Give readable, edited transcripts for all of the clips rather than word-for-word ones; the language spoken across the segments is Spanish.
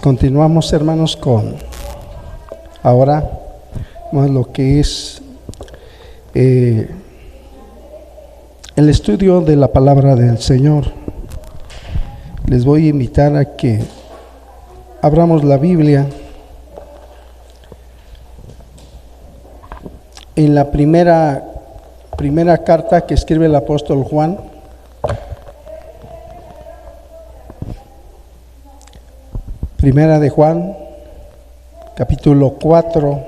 Continuamos, hermanos, con ahora más lo que es el estudio de la palabra del Señor. Les voy a invitar a que abramos la Biblia en la primera carta que escribe el apóstol Juan. Primera de Juan, capítulo 4.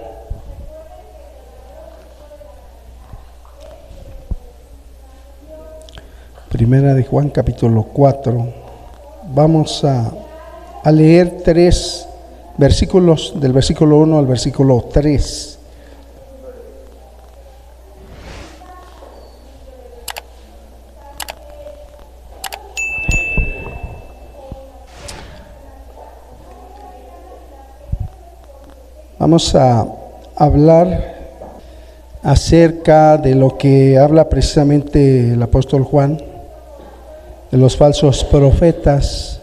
Primera de Juan, capítulo 4. Vamos a leer 3 versículos, del versículo 1 al versículo 3. Vamos a hablar acerca de lo que habla precisamente el apóstol Juan, de los falsos profetas,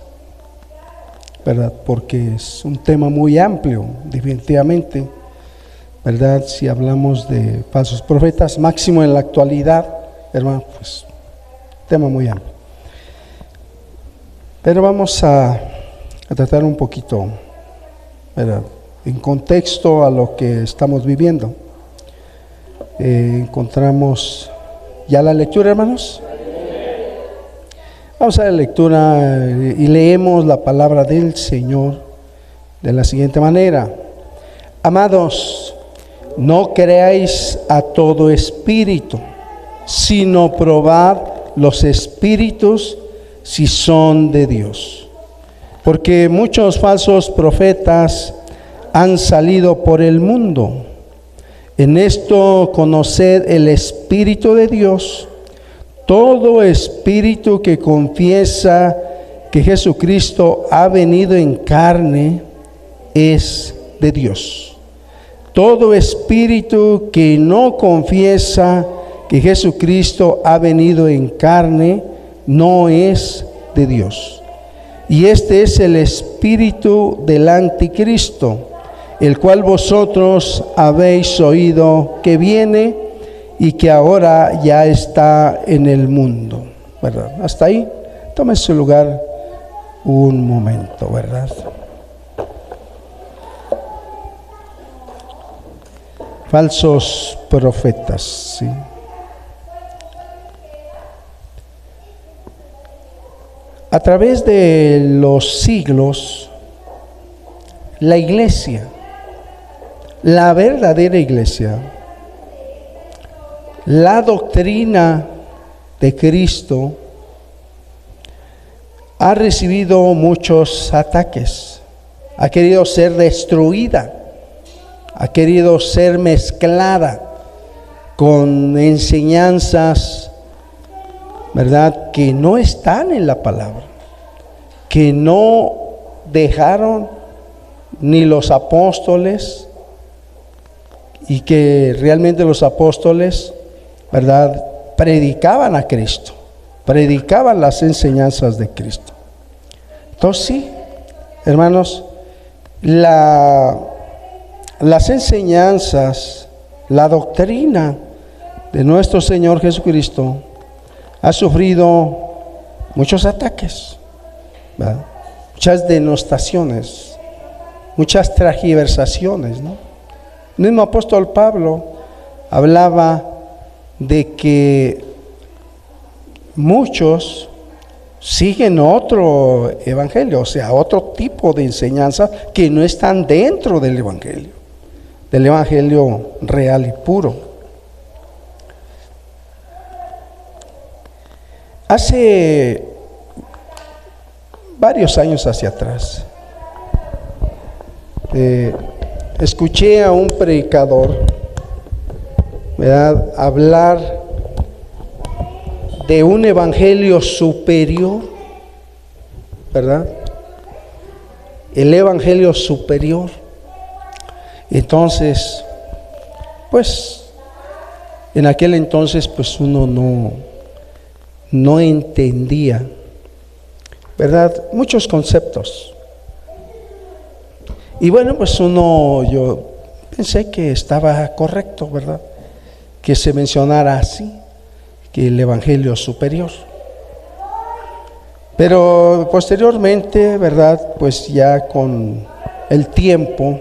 ¿verdad? Porque es un tema muy amplio, definitivamente, ¿verdad? Si hablamos de falsos profetas, máximo en la actualidad, hermano, pues, tema muy amplio. Pero vamos a tratar un poquito, ¿verdad?, en contexto a lo que estamos viviendo. Encontramos ya la lectura, hermanos. Vamos a la lectura y leemos la palabra del Señor de la siguiente manera: Amados, no creáis a todo espíritu, sino probad los espíritus si son de Dios, porque muchos falsos profetas han salido por el mundo. En esto conoced el Espíritu de Dios. Todo espíritu que confiesa que Jesucristo ha venido en carne es de Dios. Todo espíritu que no confiesa que Jesucristo ha venido en carne no es de Dios. Y este es el espíritu del anticristo, el cual vosotros habéis oído que viene y que ahora ya está en el mundo, ¿verdad? Hasta ahí, tome su lugar un momento, ¿verdad? Falsos profetas, ¿sí? A través de los siglos, la iglesia, la verdadera iglesia, la doctrina de Cristo ha recibido muchos ataques, ha querido ser destruida, ha querido ser mezclada con enseñanzas, ¿verdad?, que no están en la palabra, que no dejaron ni los apóstoles, y que realmente los apóstoles, ¿verdad?, predicaban a Cristo, predicaban las enseñanzas de Cristo. Entonces sí, hermanos, las enseñanzas, la doctrina de nuestro Señor Jesucristo ha sufrido muchos ataques, ¿verdad?, muchas denostaciones, muchas tergiversaciones, ¿no? El mismo apóstol Pablo hablaba de que muchos siguen otro evangelio, o sea, otro tipo de enseñanza que no están dentro del evangelio real y puro. Hace varios años hacia atrás, escuché a un predicador, ¿verdad?, hablar de un evangelio superior, ¿verdad? El evangelio superior. Entonces, pues, en aquel entonces, pues uno no entendía, ¿verdad?, muchos conceptos. Y bueno, pues yo pensé que estaba correcto, ¿verdad? Que se mencionara así, que el Evangelio superior. Pero posteriormente, ¿verdad? Pues ya con el tiempo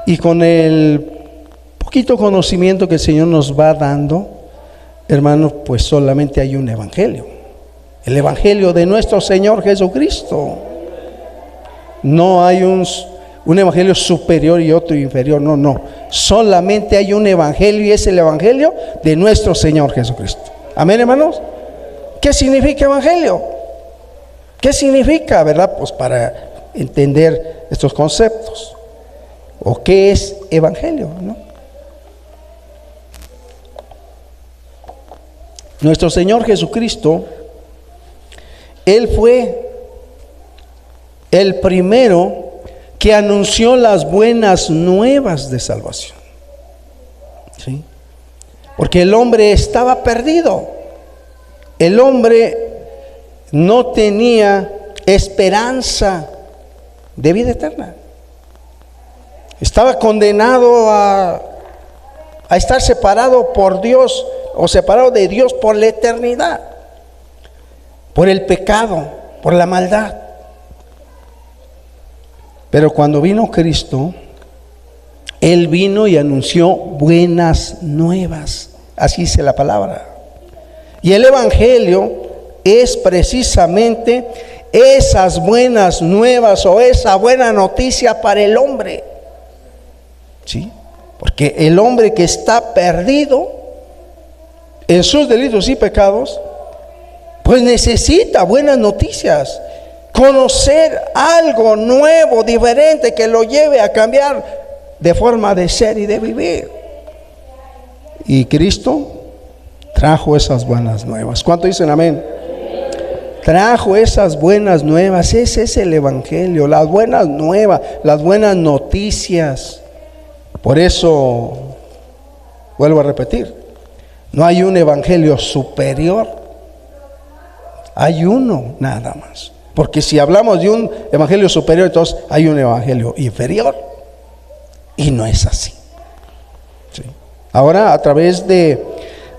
y con el poquito conocimiento que el Señor nos va dando, hermanos, pues solamente hay un Evangelio. El Evangelio de nuestro Señor Jesucristo. No hay un Evangelio superior y otro inferior, no. Solamente hay un Evangelio y es el Evangelio de nuestro Señor Jesucristo. Amén, hermanos. ¿Qué significa Evangelio? ¿Qué significa, verdad? Pues para entender estos conceptos. ¿O qué es Evangelio, no? Nuestro Señor Jesucristo, Él fue el primero que anunció las buenas nuevas de salvación. ¿Sí? Porque el hombre estaba perdido. El hombre no tenía esperanza de vida eterna. Estaba condenado a estar separado por Dios o separado de Dios por la eternidad, por el pecado, por la maldad. Pero cuando vino Cristo, Él vino y anunció buenas nuevas. Así dice la palabra. Y el Evangelio es precisamente esas buenas nuevas o esa buena noticia para el hombre. ¿Sí? Porque el hombre que está perdido en sus delitos y pecados, pues necesita buenas noticias. Conocer algo nuevo, diferente, que lo lleve a cambiar de forma de ser y de vivir. Y Cristo trajo esas buenas nuevas. ¿Cuánto dicen amén? Trajo esas buenas nuevas. Ese es el Evangelio, las buenas nuevas, las buenas noticias. Por eso, vuelvo a repetir, no hay un Evangelio superior, hay uno nada más. Porque si hablamos de un Evangelio superior, entonces hay un Evangelio inferior. Y no es así. ¿Sí? Ahora, a través de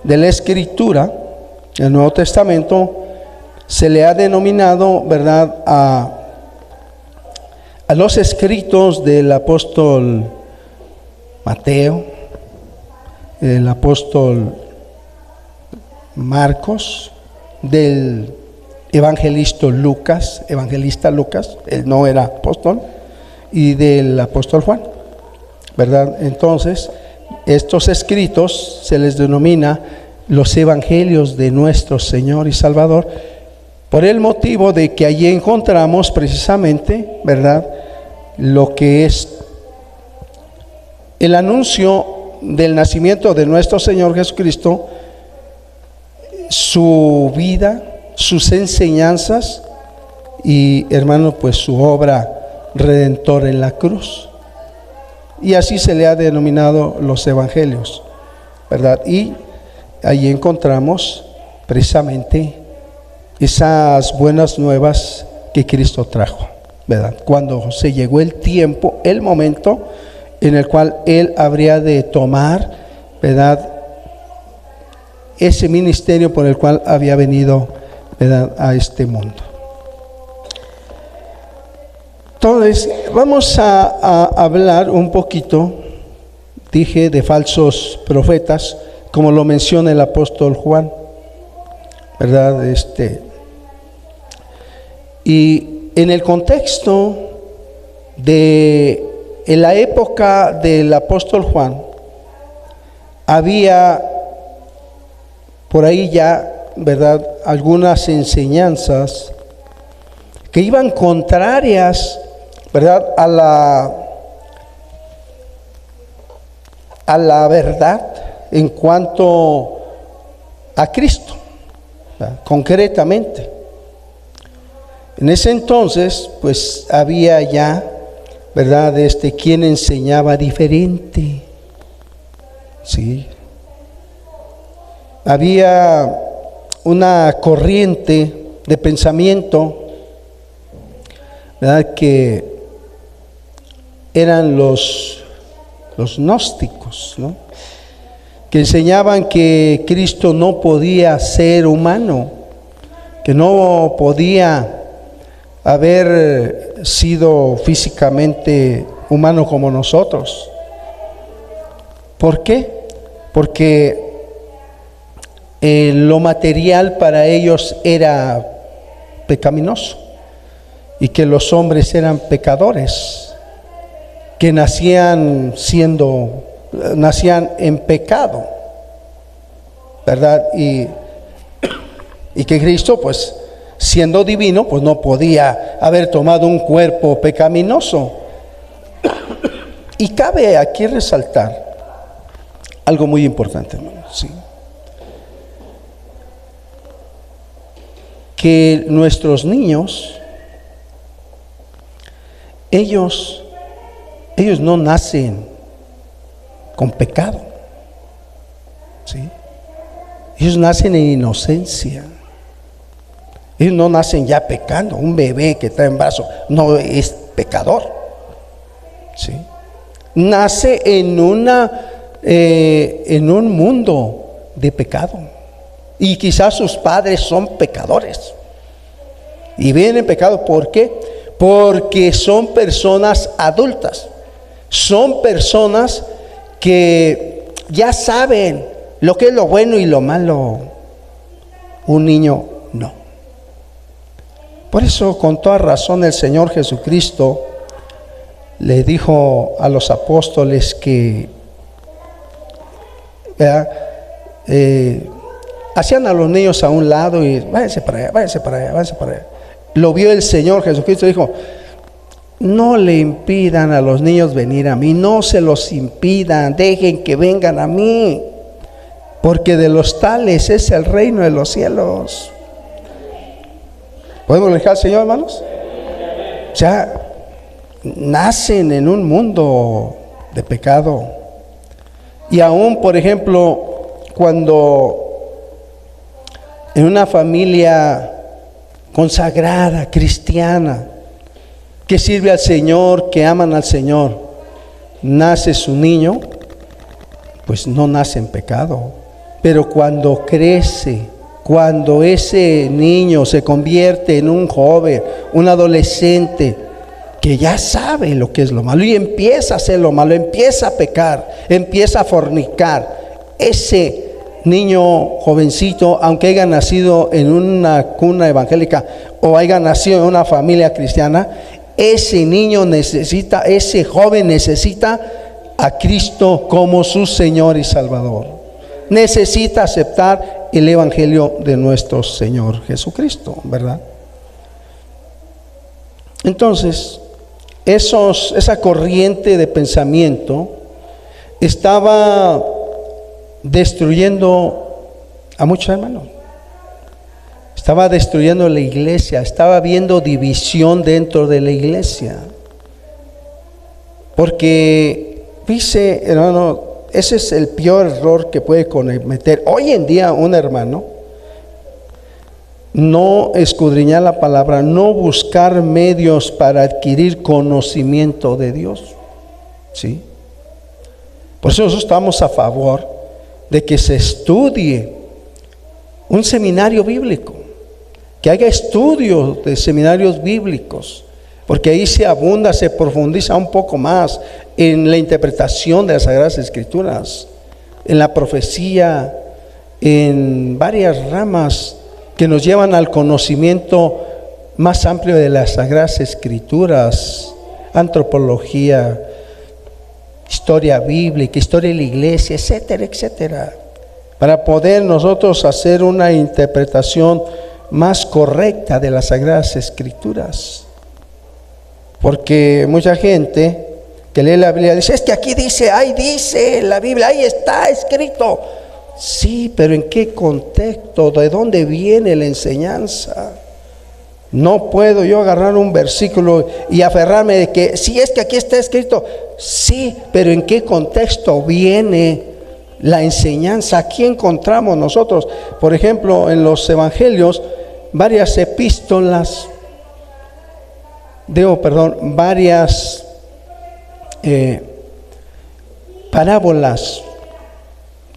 la Escritura, el Nuevo Testamento, se le ha denominado, ¿verdad?, a los escritos del apóstol Mateo, el apóstol Marcos, del evangelista Lucas, él no era apóstol, y del apóstol Juan, ¿verdad? Entonces, estos escritos se les denomina los evangelios de nuestro Señor y Salvador, por el motivo de que allí encontramos precisamente, ¿verdad?, lo que es el anuncio del nacimiento de nuestro Señor Jesucristo, su vida, sus enseñanzas y, hermano, pues su obra redentora en la cruz. Y así se le ha denominado los evangelios, ¿verdad? Y ahí encontramos precisamente esas buenas nuevas que Cristo trajo, ¿verdad? Cuando se llegó el tiempo, el momento en el cual Él habría de tomar, ¿verdad?, ese ministerio por el cual había venido, ¿verdad?, a este mundo. Entonces, vamos a hablar un poquito, dije, de falsos profetas, como lo menciona el apóstol Juan, ¿verdad? Y en el contexto de en la época del apóstol Juan, había por ahí ya, ¿verdad?, algunas enseñanzas que iban contrarias, ¿verdad?, a la verdad en cuanto a Cristo, ¿verdad?, concretamente. En ese entonces, pues había ya, ¿verdad?, quien enseñaba diferente. Sí. Había una corriente de pensamiento, ¿verdad?, que eran los gnósticos, ¿no? Que enseñaban que Cristo no podía ser humano, que no podía haber sido físicamente humano como nosotros. ¿Por qué? Porque lo material para ellos era pecaminoso y que los hombres eran pecadores, que nacían en pecado, ¿verdad? Y que Cristo, pues, siendo divino, pues no podía haber tomado un cuerpo pecaminoso. Y cabe aquí resaltar algo muy importante, hermano, ¿sí? Que nuestros niños, ellos no nacen con pecado, ¿sí? Ellos nacen en inocencia. Ellos no nacen ya pecando. Un bebé que está en brazos no es pecador, ¿sí? Nace en un mundo de pecado. Y quizás sus padres son pecadores y viven en pecado. ¿Por qué? Porque son personas adultas. Son personas que ya saben lo que es lo bueno y lo malo. Un niño no. Por eso, con toda razón, el Señor Jesucristo le dijo a los apóstoles que hacían a los niños a un lado y váyanse para allá, váyanse para allá, váyanse para allá. Lo vio el Señor Jesucristo y dijo: no le impidan a los niños venir a mí, no se los impidan, dejen que vengan a mí, porque de los tales es el reino de los cielos. ¿Podemos dejar al Señor, hermanos? O sea, nacen en un mundo de pecado. Y aún, por ejemplo, cuando en una familia consagrada, cristiana, que sirve al Señor, que aman al Señor, nace su niño, pues no nace en pecado. Pero cuando crece, cuando ese niño se convierte en un joven, un adolescente, que ya sabe lo que es lo malo y empieza a hacer lo malo, empieza a pecar, empieza a fornicar, ese niño jovencito, aunque haya nacido en una cuna evangélica o haya nacido en una familia cristiana, ese niño necesita, ese joven necesita a Cristo como su Señor y Salvador. Necesita aceptar el evangelio de nuestro Señor Jesucristo, ¿verdad? Entonces, esa corriente de pensamiento estaba destruyendo a muchos hermanos. Estaba destruyendo la iglesia, estaba habiendo división dentro de la iglesia. Porque, dice, hermano, ese es el peor error que puede cometer hoy en día un hermano: no escudriñar la palabra, no buscar medios para adquirir conocimiento de Dios, ¿sí? Por eso nosotros estamos a favor de que se estudie un seminario bíblico, que haya estudios de seminarios bíblicos, porque ahí se abunda, se profundiza un poco más en la interpretación de las Sagradas Escrituras, en la profecía, en varias ramas que nos llevan al conocimiento más amplio de las Sagradas Escrituras, antropología, historia bíblica, historia de la iglesia, etcétera, etcétera, para poder nosotros hacer una interpretación más correcta de las Sagradas Escrituras. Porque mucha gente que lee la Biblia dice: es que aquí dice, ahí dice la Biblia, ahí está escrito. Sí, pero ¿en qué contexto? ¿De dónde viene la enseñanza? No puedo yo agarrar un versículo y aferrarme de que sí, es que aquí está escrito. Sí, pero ¿en qué contexto viene la enseñanza? Aquí encontramos nosotros, por ejemplo, en los evangelios, varias epístolas, varias parábolas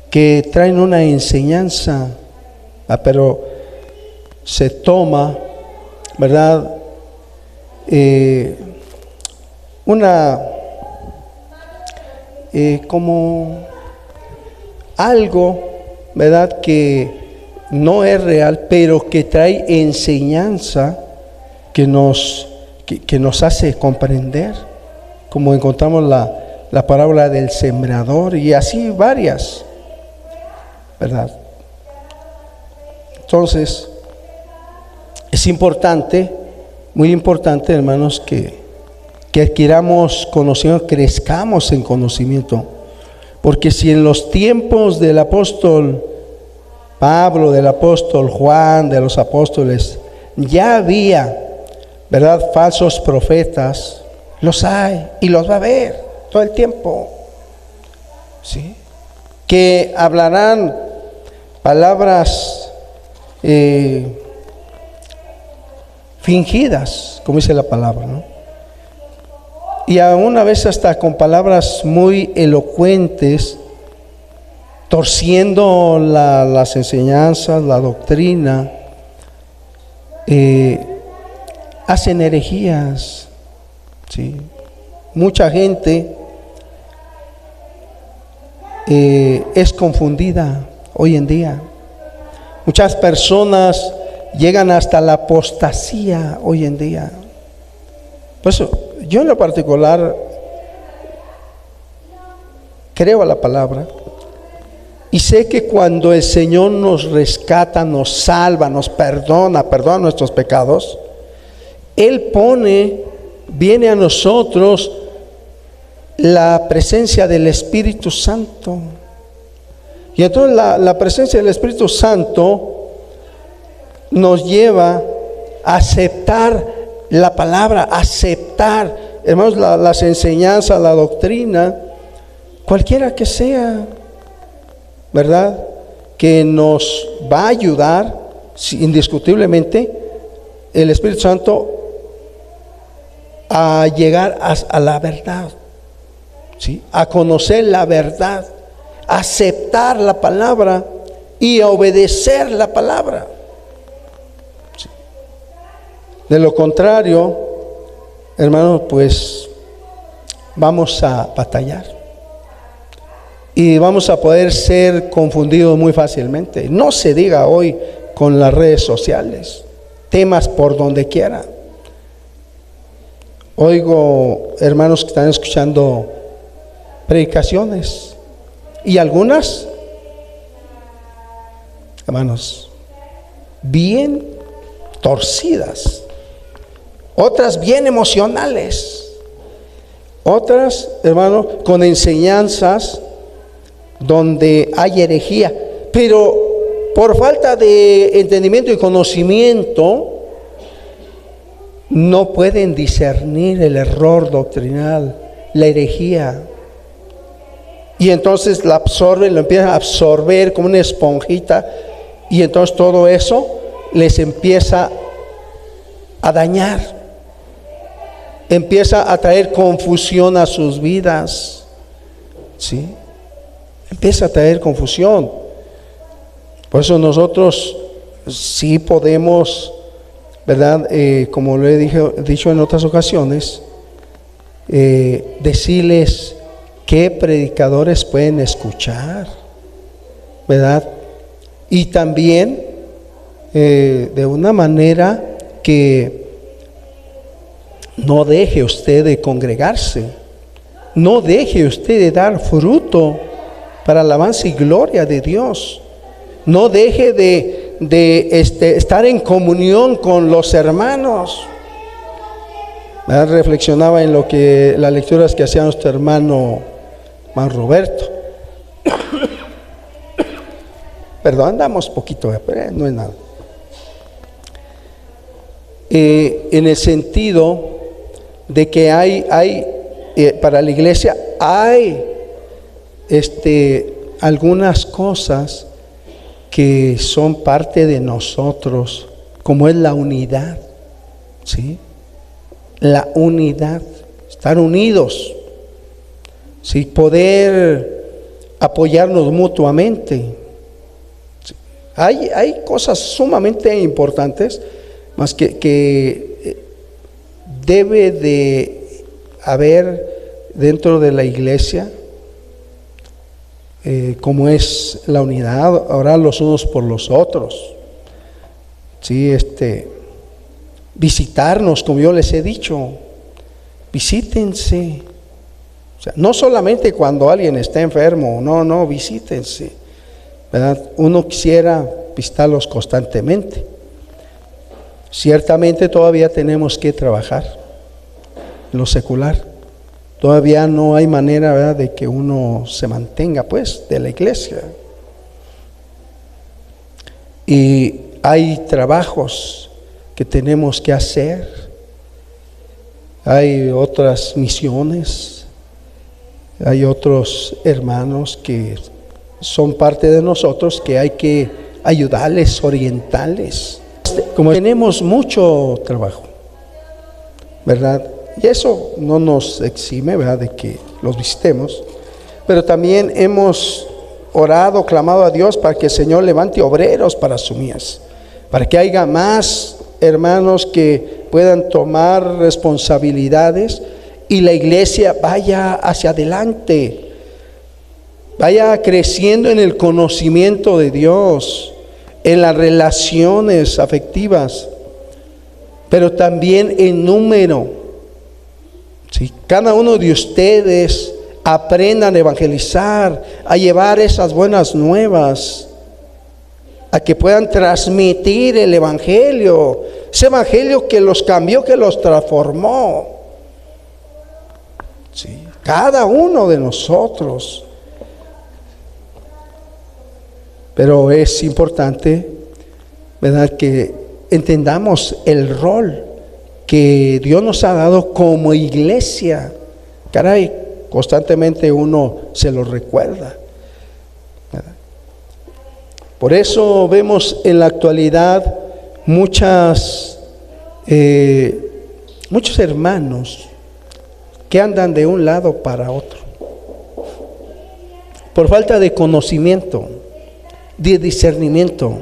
que traen una enseñanza, pero se toma, ¿verdad? Como algo, ¿verdad? Que no es real, pero que trae enseñanza que nos hace comprender, como encontramos la parábola del sembrador y así varias, ¿verdad? Entonces, es importante, muy importante, hermanos, que adquiramos conocimiento, crezcamos en conocimiento, porque si en los tiempos del apóstol Pablo, del apóstol Juan, de los apóstoles, ya había, ¿verdad?, falsos profetas, los hay y los va a haber todo el tiempo, ¿sí? Que hablarán palabras fingidas, como dice la palabra, ¿no? Y aún a veces hasta con palabras muy elocuentes, torciendo las enseñanzas, la doctrina, hacen herejías, ¿sí? Mucha gente es confundida hoy en día. Muchas personas llegan hasta la apostasía hoy en día. Por eso, yo en lo particular creo a la palabra y sé que cuando el Señor nos rescata, nos salva, nos perdona nuestros pecados, Él viene a nosotros la presencia del Espíritu Santo. Y entonces la presencia del Espíritu Santo nos lleva a aceptar la palabra, aceptar, hermanos, las enseñanzas, la doctrina, cualquiera que sea, ¿verdad?, que nos va a ayudar, indiscutiblemente, el Espíritu Santo a llegar a la verdad, ¿sí?, a conocer la verdad, a aceptar la palabra y a obedecer la palabra. ¿Sí? De lo contrario, hermanos, pues vamos a batallar y vamos a poder ser confundidos muy fácilmente. No se diga hoy con las redes sociales, temas por donde quiera. Oigo hermanos que están escuchando predicaciones y algunas, hermanos, bien torcidas, otras bien emocionales, otras, hermanos, con enseñanzas donde hay herejía, pero por falta de entendimiento y conocimiento no pueden discernir el error doctrinal, la herejía, y entonces la absorben, lo empiezan a absorber como una esponjita, y entonces todo eso les empieza a dañar, empieza a traer confusión a sus vidas, ¿sí? Empieza a traer confusión. Por eso nosotros sí podemos, ¿verdad?, como lo he dicho en otras ocasiones, decirles qué predicadores pueden escuchar, ¿verdad? Y también de una manera que no deje usted de congregarse, no deje usted de dar fruto para alabanza y gloria de Dios, no deje de estar en comunión con los hermanos. Reflexionaba en las lecturas que hacía nuestro hermano Roberto. Perdón, andamos poquito, pero no es nada. En el sentido de que hay para la iglesia hay algunas cosas que son parte de nosotros, como es la unidad, ¿sí? La unidad, estar unidos, sí, poder apoyarnos mutuamente. Sí. Hay cosas sumamente importantes, más que debe de haber dentro de la iglesia, como es la unidad, orar los unos por los otros. Sí, visitarnos, como yo les he dicho, visítense. O sea, no solamente cuando alguien está enfermo, no, visítense, ¿verdad? Uno quisiera visitarlos constantemente. Ciertamente todavía tenemos que trabajar en lo secular. Todavía no hay manera, ¿verdad?, de que uno se mantenga, pues, de la iglesia. Y hay trabajos que tenemos que hacer. Hay otras misiones. Hay otros hermanos que son parte de nosotros que hay que ayudarles, orientarles. Como tenemos mucho trabajo, ¿verdad? Y eso no nos exime, ¿verdad?, de que los visitemos. Pero también hemos orado, clamado a Dios para que el Señor levante obreros para su mies, para que haya más hermanos que puedan tomar responsabilidades y la iglesia vaya hacia adelante, vaya creciendo en el conocimiento de Dios, en las relaciones afectivas, pero también en número. Si cada uno de ustedes aprendan a evangelizar, a llevar esas buenas nuevas, a que puedan transmitir el evangelio, ese evangelio que los cambió, que los transformó. Sí, cada uno de nosotros. Pero es importante, ¿verdad?, que entendamos el rol que Dios nos ha dado como iglesia. Caray, constantemente uno se lo recuerda, ¿verdad? Por eso vemos en la actualidad muchos hermanos que andan de un lado para otro, por falta de conocimiento, de discernimiento,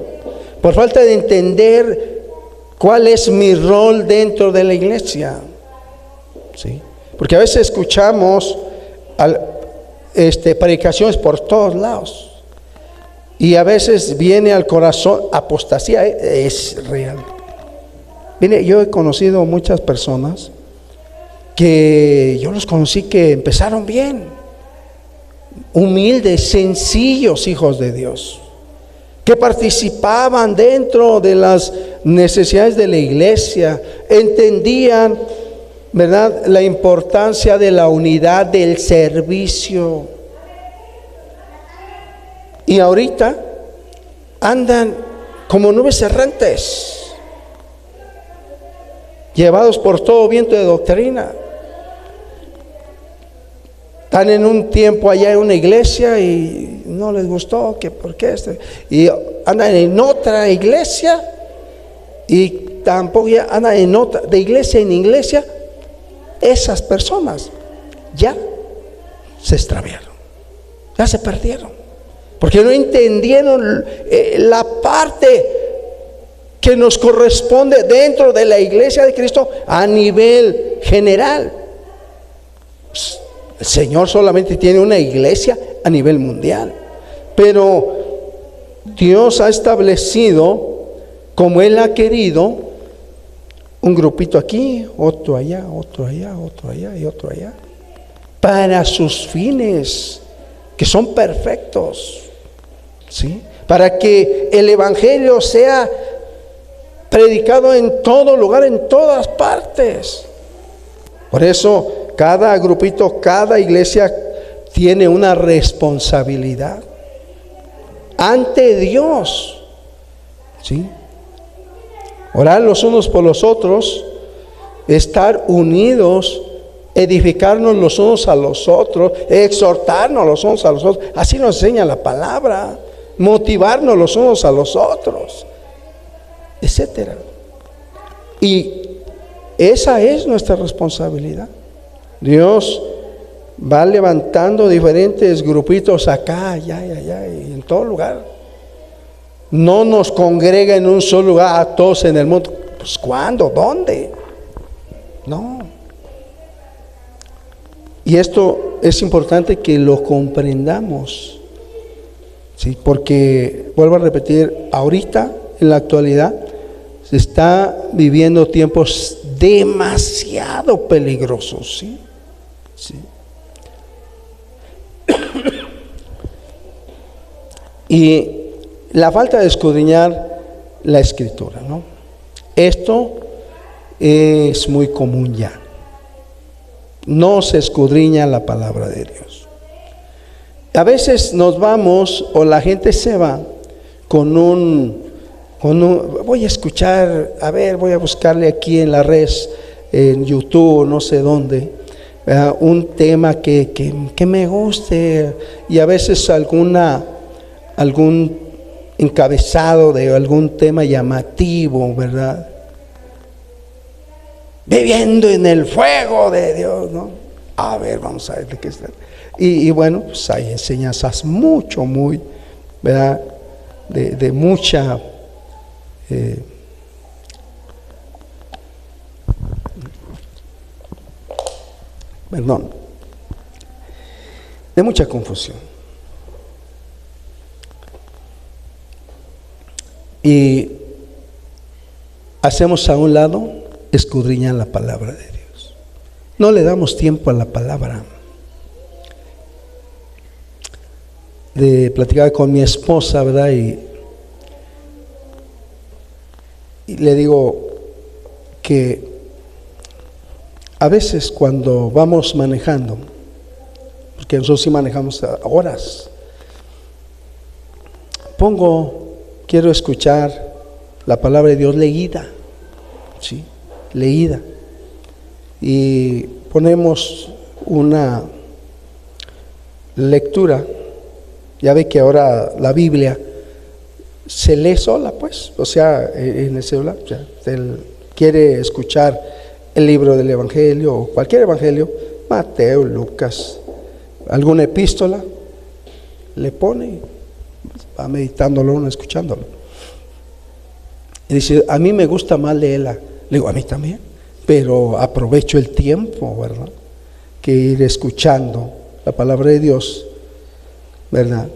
por falta de entender cuál es mi rol dentro de la iglesia. ¿Sí? Porque a veces escuchamos predicaciones por todos lados y a veces viene al corazón apostasía. Es real. Mire, yo he conocido muchas personas que yo los conocí que empezaron bien, humildes, sencillos hijos de Dios, que participaban dentro de las necesidades de la iglesia, entendían, ¿verdad?, la importancia de la unidad del servicio. Y ahorita andan como nubes errantes, llevados por todo viento de doctrina. Están en un tiempo allá en una iglesia y no les gustó, que por qué y andan en otra iglesia y tampoco ya andan en otra, de iglesia en iglesia. Esas personas ya se extraviaron, ya se perdieron, porque no entendieron la parte que nos corresponde dentro de la iglesia de Cristo a nivel general. El Señor solamente tiene una iglesia a nivel mundial, pero Dios ha establecido, como Él ha querido, un grupito aquí, otro allá, otro allá, otro allá y otro allá, para sus fines que son perfectos, ¿sí? Para que el evangelio sea predicado en todo lugar, en todas partes. Por eso cada grupito, cada iglesia tiene una responsabilidad ante Dios, ¿sí? Orar los unos por los otros, estar unidos, edificarnos los unos a los otros, exhortarnos los unos a los otros. Así nos enseña la palabra. Motivarnos los unos a los otros, etcétera. Y esa es nuestra responsabilidad. Dios va levantando diferentes grupitos acá, allá, y en todo lugar. No nos congrega en un solo lugar a todos en el mundo. Pues ¿cuándo? ¿Dónde? No. Y esto es importante que lo comprendamos, ¿sí? Porque, vuelvo a repetir, ahorita, en la actualidad, se está viviendo tiempos demasiado peligrosos, ¿sí? Sí. Y la falta de escudriñar la Escritura, ¿no? Esto es muy común ya. No se escudriña la palabra de Dios. A veces nos vamos, o la gente se va con un voy a escuchar, a ver, voy a buscarle aquí en la red, en YouTube, no sé dónde, un tema que me guste, y a veces algún encabezado de algún tema llamativo, ¿verdad? Viviendo en el fuego de Dios, ¿no? A ver, vamos a ver de qué está. Y bueno, pues hay enseñanzas muy, ¿verdad? De mucha de mucha confusión. Y hacemos a un lado escudriñar la palabra de Dios. No le damos tiempo a la palabra. Platicaba con mi esposa, ¿verdad? Y le digo que a veces cuando vamos manejando, porque nosotros sí manejamos a horas, quiero escuchar la palabra de Dios leída, ¿sí? Leída. Y ponemos una lectura. Ya ve que ahora la Biblia se lee sola, pues, o sea, en el celular. O sea, él quiere escuchar el libro del Evangelio o cualquier Evangelio, Mateo, Lucas, alguna epístola, le pone, va meditándolo, escuchándolo. Y dice, a mí me gusta más leerla. Le digo, a mí también, pero aprovecho el tiempo, ¿verdad? Que ir escuchando la palabra de Dios, ¿verdad?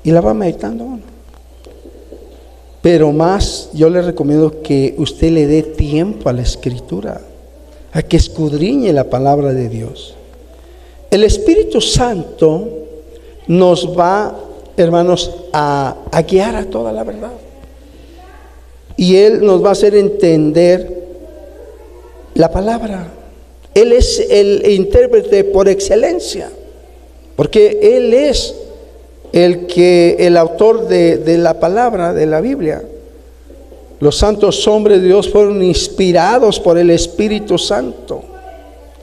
Y la va meditando uno. Pero más, yo le recomiendo que usted le dé tiempo a la Escritura, a que escudriñe la palabra de Dios. El Espíritu Santo nos va, hermanos, a guiar a toda la verdad. Y Él nos va a hacer entender la palabra. Él es el intérprete por excelencia, porque Él es el autor de la palabra, de la Biblia. Los santos hombres de Dios fueron inspirados por el Espíritu Santo.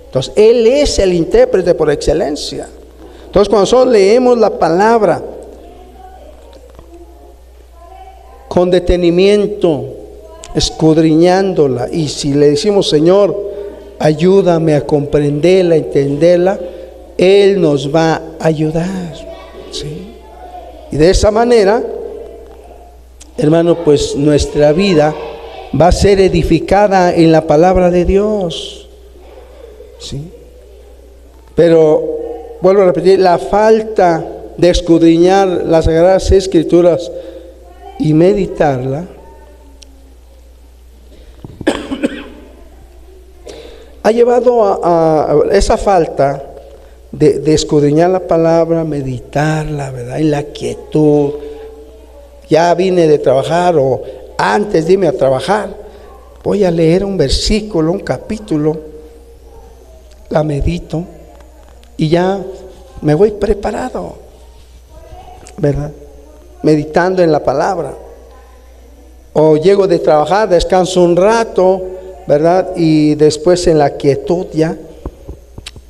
Entonces, Él es el intérprete por excelencia. Entonces, cuando nosotros leemos la palabra con detenimiento, escudriñándola, y si le decimos, Señor, ayúdame a comprenderla, a entenderla, Él nos va a ayudar, ¿sí? Y de esa manera, hermano, pues nuestra vida va a ser edificada en la palabra de Dios, ¿sí? Pero vuelvo a repetir, la falta de escudriñar las Sagradas Escrituras y meditarla ha llevado a esa falta de escudriñar la palabra, meditarla, ¿verdad? En la quietud. Ya vine de trabajar, o antes de irme a trabajar, voy a leer un versículo, un capítulo, la medito y ya me voy preparado, ¿verdad? Meditando en la palabra. O llego de trabajar, descanso un rato, ¿verdad? Y después en la quietud ya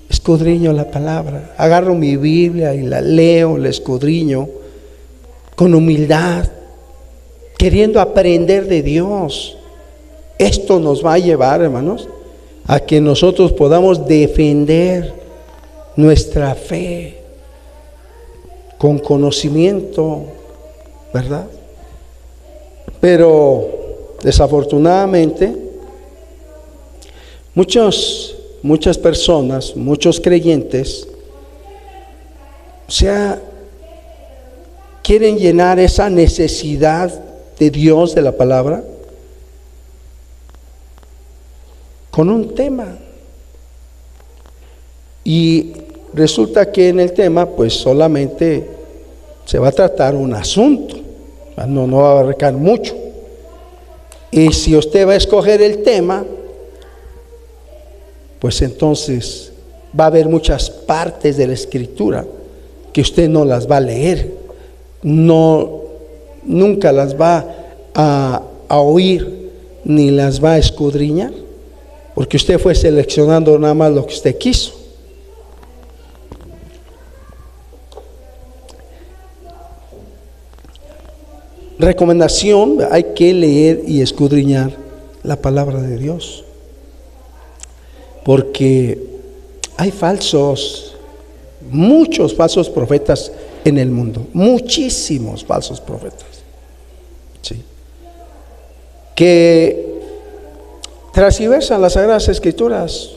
escudriño la palabra, agarro mi Biblia y la leo, la escudriño con humildad, queriendo aprender de Dios. Esto nos va a llevar, hermanos, a que nosotros podamos defender nuestra fe con conocimiento, ¿verdad? Pero desafortunadamente muchas personas, muchos creyentes, quieren llenar esa necesidad de Dios, de la palabra, con un tema. Y resulta que en el tema pues solamente se va a tratar un asunto, no va a abarcar mucho. Y si usted va a escoger el tema, pues entonces va a haber muchas partes de la Escritura que usted no las va a leer, nunca las va a oír, ni las va a escudriñar, porque usted fue seleccionando nada más lo que usted quiso. Recomendación: hay que leer y escudriñar la palabra de Dios, porque hay muchos falsos profetas en el mundo, muchísimos falsos profetas, ¿sí?, que transversan las Sagradas Escrituras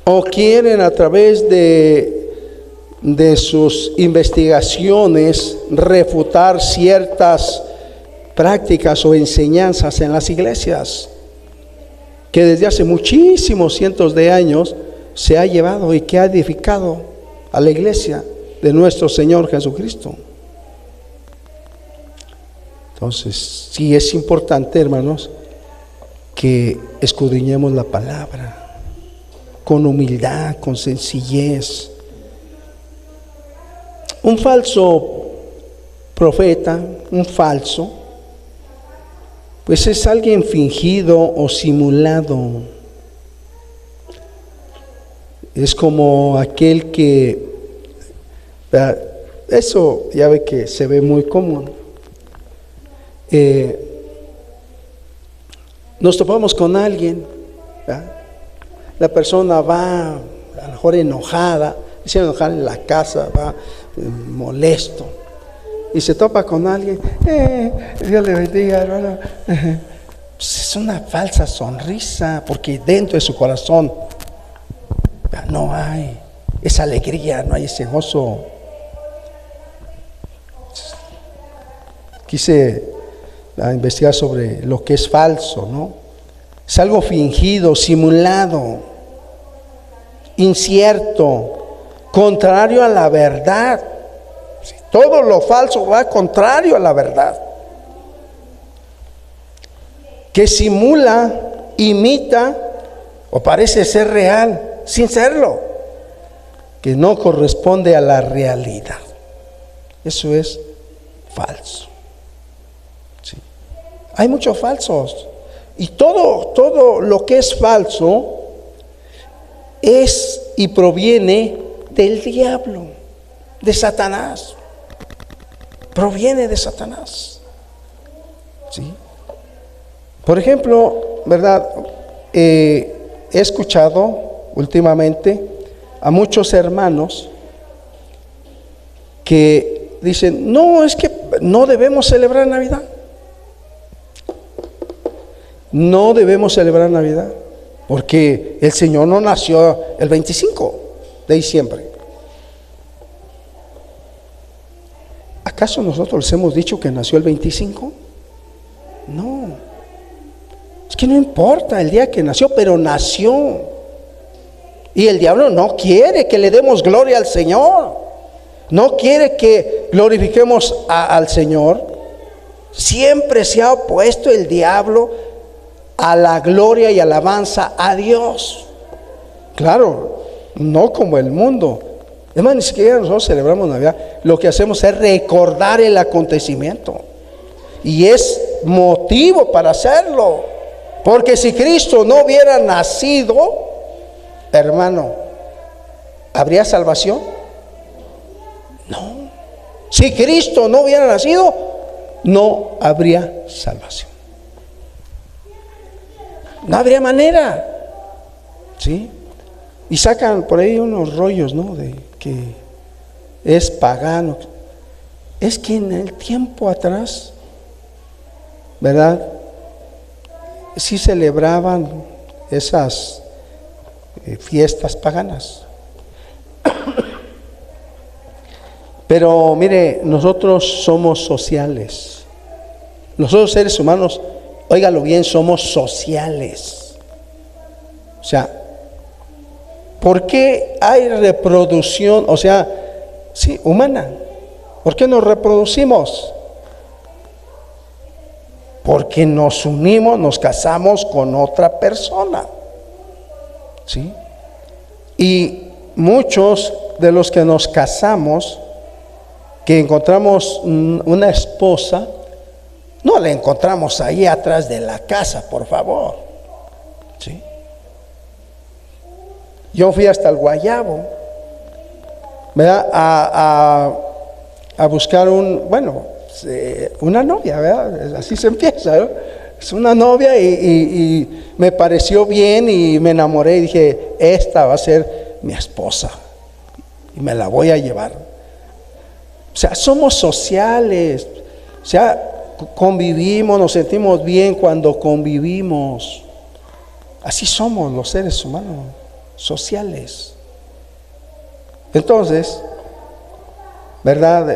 o quieren a través de sus investigaciones refutar ciertas prácticas o enseñanzas en las iglesias que desde hace muchísimos cientos de años se ha llevado y que ha edificado a la iglesia de nuestro Señor Jesucristo. Entonces, sí es importante, hermanos, que escudriñemos la palabra con humildad, con sencillez. Un falso profeta, pues es alguien fingido o simulado. Es como aquel que, eso ya ve que se ve muy común. Nos topamos con alguien, ¿verdad? La persona va a lo mejor enojada, se va a enojar en la casa, va molesto, y se topa con alguien, Dios le bendiga, hermano. Pues es una falsa sonrisa, porque dentro de su corazón no hay esa alegría, no hay ese gozo. Quise investigar sobre lo que es falso, ¿no? Es algo fingido, simulado, incierto, contrario a la verdad. Todo lo falso va contrario a la verdad. Que simula, imita o parece ser real sin serlo. Que no corresponde a la realidad. Eso es falso. Sí. Hay muchos falsos. Y todo lo que es falso es y proviene del diablo, de Satanás. Proviene de Satanás. ¿Sí? Por ejemplo, ¿verdad? He escuchado últimamente a muchos hermanos que dicen: no, es que no debemos celebrar Navidad. No debemos celebrar Navidad porque el Señor no nació el 25 de diciembre. ¿Acaso nosotros les hemos dicho que nació el 25? No. Es que no importa el día que nació, pero nació. Y el diablo no quiere que le demos gloria al Señor. No quiere que glorifiquemos al Señor. Siempre se ha opuesto el diablo a la gloria y alabanza a Dios. Claro, no como el mundo. Es más, ni siquiera nosotros celebramos Navidad. Lo que hacemos es recordar el acontecimiento. Y es motivo para hacerlo. Porque si Cristo no hubiera nacido, hermano, ¿habría salvación? No. Si Cristo no hubiera nacido, no habría salvación. No habría manera. ¿Sí? Y sacan por ahí unos rollos, ¿no? De que es pagano. Es que en el tiempo atrás, ¿verdad? Sí celebraban esas fiestas paganas. Pero mire, nosotros somos sociales. Nosotros seres humanos, óigalo bien, somos sociales. O sea, ¿por qué hay reproducción, o sea, sí, humana? ¿Por qué nos reproducimos? Porque nos unimos, nos casamos con otra persona. ¿Sí? Y muchos de los que nos casamos, que encontramos una esposa, no la encontramos ahí atrás de la casa, por favor. ¿Sí? Yo fui hasta el Guayabo, ¿verdad? A buscar una novia, ¿verdad? Así se empieza, ¿no? Es una novia y me pareció bien y me enamoré y dije, esta va a ser mi esposa y me la voy a llevar. O sea, somos sociales, o sea, convivimos, nos sentimos bien cuando convivimos. Así somos los seres humanos, sociales. Entonces, ¿verdad?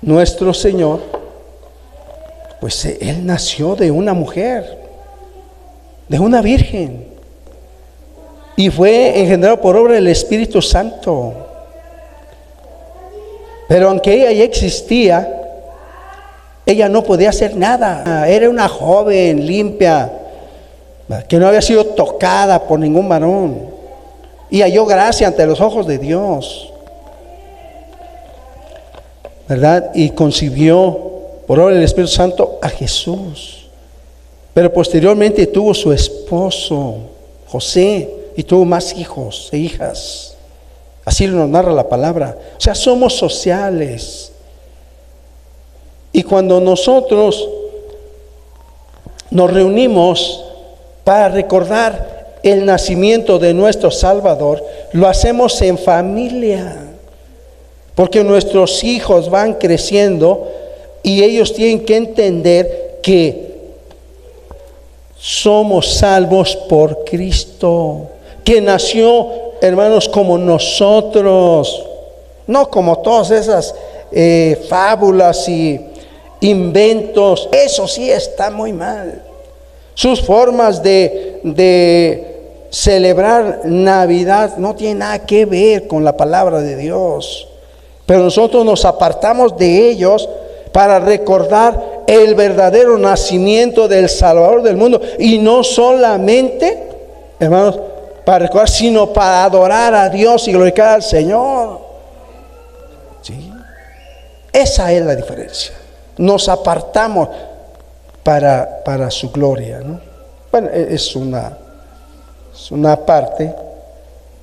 Nuestro Señor, pues Él nació de una mujer, de una virgen, y fue engendrado por obra del Espíritu Santo. Pero aunque ella ya existía, ella no podía hacer nada. Era una joven limpia, que no había sido tocada por ningún varón, y halló gracia ante los ojos de Dios, ¿verdad? Y concibió por obra del Espíritu Santo a Jesús. Pero posteriormente tuvo su esposo José y tuvo más hijos e hijas. Así nos narra la palabra. O sea, somos sociales. Y cuando nosotros nos reunimos para recordar el nacimiento de nuestro Salvador, lo hacemos en familia. Porque nuestros hijos van creciendo y ellos tienen que entender que somos salvos por Cristo, que nació, hermanos, como nosotros, no como todas esas fábulas y inventos. Eso sí está muy mal. Sus formas de celebrar Navidad no tienen nada que ver con la palabra de Dios. Pero nosotros nos apartamos de ellos para recordar el verdadero nacimiento del Salvador del mundo. Y no solamente, hermanos, para recordar, sino para adorar a Dios y glorificar al Señor. ¿Sí? Esa es la diferencia. Nos apartamos para su gloria, ¿no? Bueno, es una parte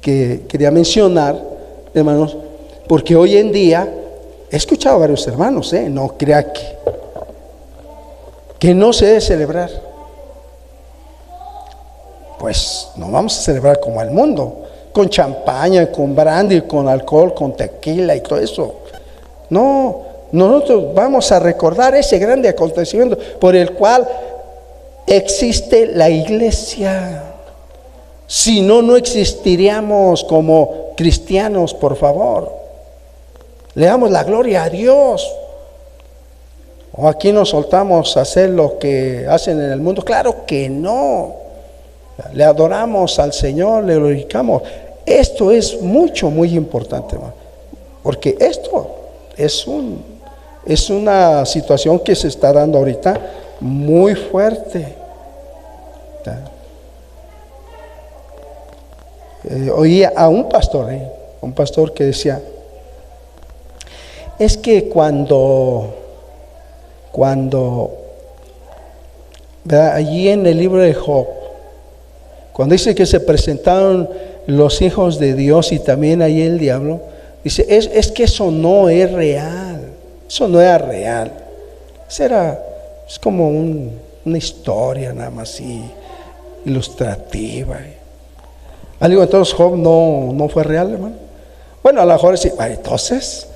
que quería mencionar, hermanos, porque hoy en día he escuchado a varios hermanos, no crea que no se debe celebrar. Pues no vamos a celebrar como el mundo, con champaña, con brandy, con alcohol, con tequila y todo eso. No, nosotros vamos a recordar ese grande acontecimiento por el cual existe la iglesia. Si no, no existiríamos como cristianos, por favor. Le damos la gloria a Dios. ¿O aquí nos soltamos a hacer lo que hacen en el mundo? Claro que no. Le adoramos al Señor, le glorificamos. Esto es muy importante, hermano, porque esto es una situación que se está dando ahorita muy fuerte. Oía a un pastor que decía: es que cuando ¿verdad? Allí en el libro de Job, cuando dice que se presentaron los hijos de Dios y también ahí el diablo, dice, es que eso no es real. Eso no era real. Es como una historia nada más así, ilustrativa. Algo entonces Job no fue real, hermano. Bueno, a lo mejor sí, entonces,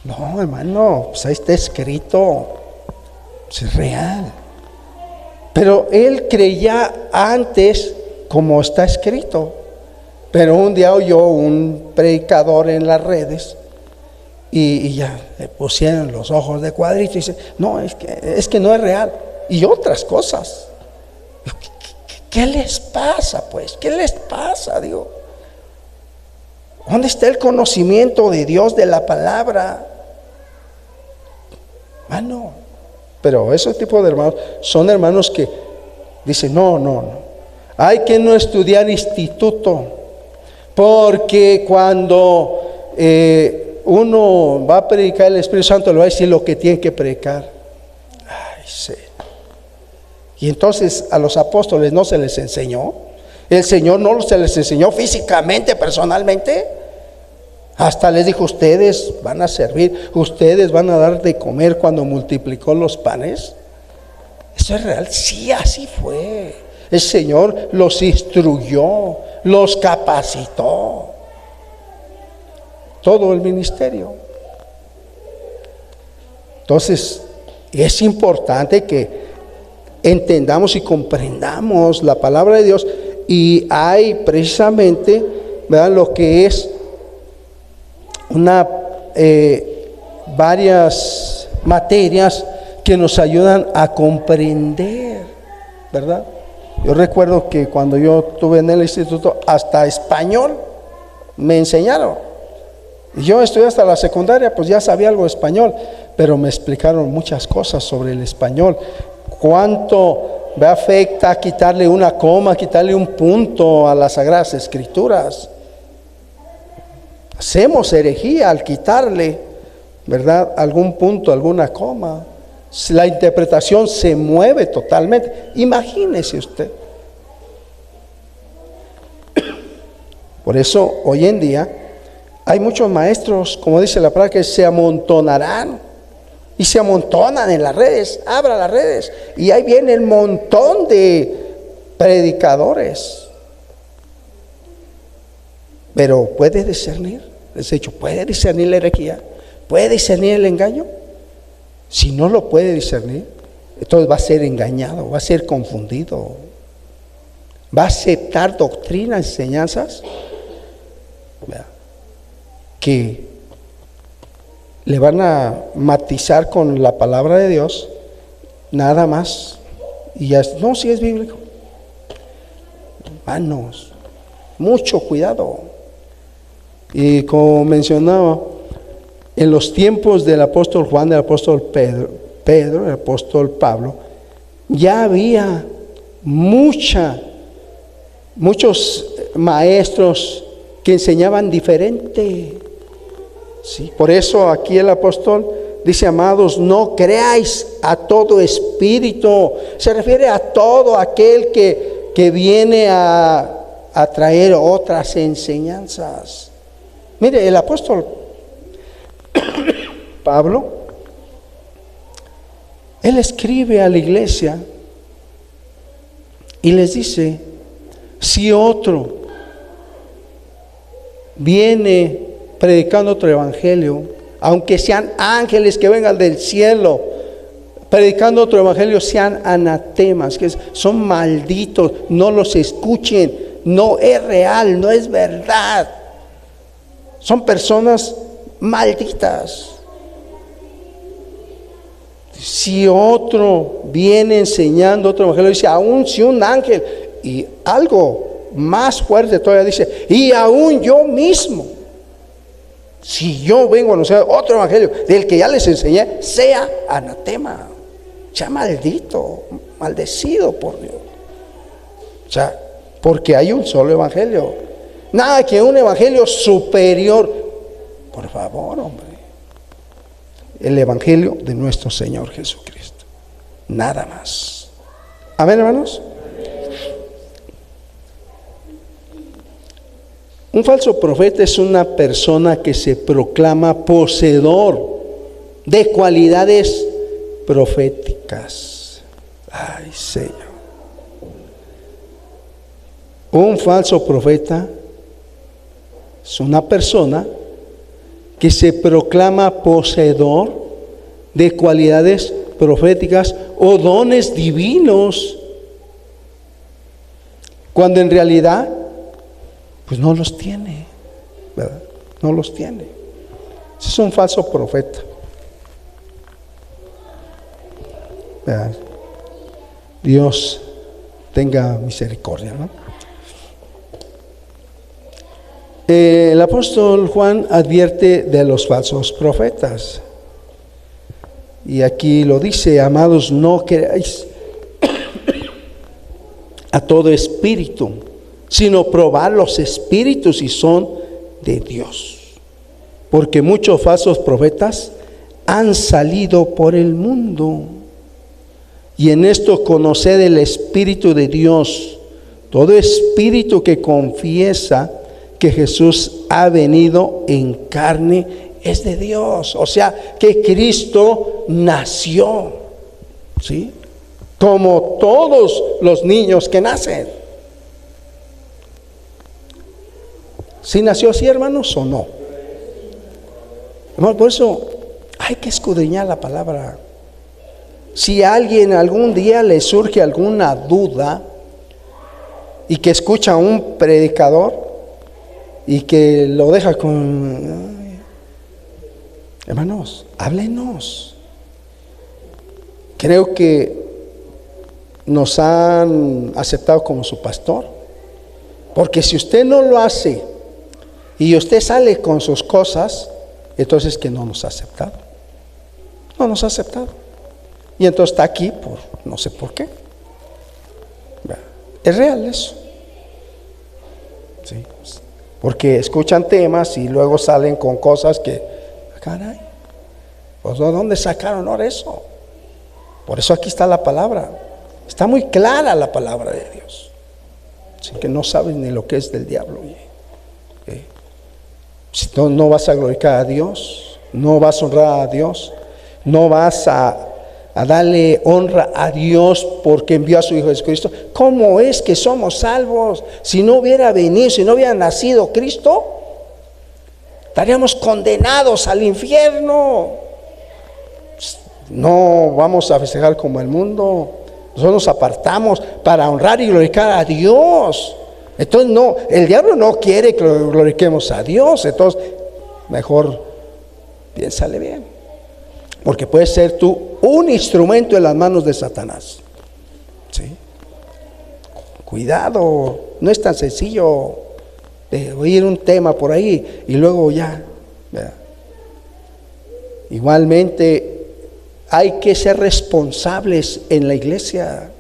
no, hermano, pues ahí está escrito, pues es real. Pero él creía antes como está escrito. Pero un día oyó un predicador en las redes y ya le pusieron los ojos de cuadrito y dice, no, es que no es real. Y otras cosas. ¿Qué les pasa, pues? ¿Qué les pasa, Dios? ¿Dónde está el conocimiento de Dios, de la palabra? No. Pero ese tipo de hermanos son hermanos que dicen, no. Hay que no estudiar instituto, porque cuando uno va a predicar, el Espíritu Santo le va a decir lo que tiene que predicar. Ay, sí. Y entonces a los apóstoles no se les enseñó. El Señor no se les enseñó físicamente, personalmente. Hasta les dijo, ustedes van a servir, ustedes van a dar de comer cuando multiplicó los panes. ¿Eso es real? Sí, así fue. El Señor los instruyó, los capacitó. Todo el ministerio. Entonces, es importante que entendamos y comprendamos la palabra de Dios. Y hay precisamente, ¿verdad?, lo que es varias materias que nos ayudan a comprender, ¿verdad? Yo recuerdo que cuando yo estuve en el instituto, hasta español me enseñaron. Y yo estudié hasta la secundaria, pues ya sabía algo de español, pero me explicaron muchas cosas sobre el español. Cuánto me afecta quitarle una coma, quitarle un punto a las Sagradas Escrituras. Hacemos herejía al quitarle, ¿verdad?, algún punto, alguna coma. La interpretación se mueve totalmente. Imagínese usted. Por eso hoy en día hay muchos maestros, como dice la palabra, que se amontonarán y se amontonan en las redes. Abra las redes y ahí viene el montón de predicadores. Pero ¿puede discernir? Les he dicho, ¿puede discernir la herejía? ¿Puede discernir el engaño? Si no lo puede discernir, entonces va a ser engañado, va a ser confundido. Va a aceptar doctrinas, enseñanzas que le van a matizar con la palabra de Dios, nada más. Y ya, no, si es bíblico. Hermanos, mucho cuidado. Y como mencionaba, en los tiempos del apóstol Juan, del apóstol Pedro, el apóstol Pablo, ya había muchos maestros que enseñaban diferente. ¿Sí? Por eso aquí el apóstol dice, amados, no creáis a todo espíritu. Se refiere a todo aquel que viene a traer otras enseñanzas. Mire, el apóstol Pablo, él escribe a la iglesia y les dice, si otro viene predicando otro evangelio, aunque sean ángeles que vengan del cielo, predicando otro evangelio, sean anatemas, que son malditos, no los escuchen, no es real, no es verdad. Son personas malditas. Si otro viene enseñando otro evangelio, dice, aún si un ángel, y algo más fuerte todavía dice, y aún yo mismo, si yo vengo a anunciar otro evangelio del que ya les enseñé, sea anatema, sea maldito, maldecido por Dios. O sea, porque hay un solo evangelio. Nada que un evangelio superior. Por favor, hombre. El evangelio de nuestro Señor Jesucristo. Nada más. Amén, hermanos. Un falso profeta es una persona que se proclama poseedor de cualidades proféticas. Ay, Señor. Un falso profeta es una persona que se proclama poseedor de cualidades proféticas o dones divinos, cuando en realidad pues no los tiene, ¿verdad? No los tiene. Ese es un falso profeta, ¿verdad? Dios tenga misericordia, ¿no? El apóstol Juan advierte de los falsos profetas. Y aquí lo dice: amados, no creáis a todo espíritu, sino probad los espíritus si son de Dios. Porque muchos falsos profetas han salido por el mundo. Y en esto conoced el Espíritu de Dios. Todo espíritu que confiesa que Jesús ha venido en carne es de Dios. O sea, que Cristo nació, ¿sí? Como todos los niños que nacen. ¿Sí nació así, hermanos, o no? Hermanos, por eso hay que escudriñar la palabra. Si a alguien algún día le surge alguna duda y que escucha a un predicador y que lo deja con... Hermanos, háblenos. Creo que nos han aceptado como su pastor, porque si usted no lo hace y usted sale con sus cosas, entonces que no nos ha aceptado. No nos ha aceptado. Y entonces está aquí por no sé por qué. Es real eso. Sí. Porque escuchan temas y luego salen con cosas que, caray, pues ¿de dónde sacaron ahora eso? Por eso aquí está la palabra. Está muy clara la palabra de Dios. Así que no sabes ni lo que es del diablo. Si no vas a glorificar a Dios, no vas a honrar a Dios, no vas a darle honra a Dios porque envió a su Hijo Jesucristo. ¿Cómo es que somos salvos? Si no hubiera venido, si no hubiera nacido Cristo, estaríamos condenados al infierno. No vamos a festejar como el mundo. Nosotros nos apartamos para honrar y glorificar a Dios. Entonces no, el diablo no quiere que glorifiquemos a Dios. Entonces mejor piénsale bien, porque puedes ser tú un instrumento en las manos de Satanás. ¿Sí? Cuidado, no es tan sencillo de oír un tema por ahí y luego ya, ¿verdad? Igualmente hay que ser responsables en la iglesia.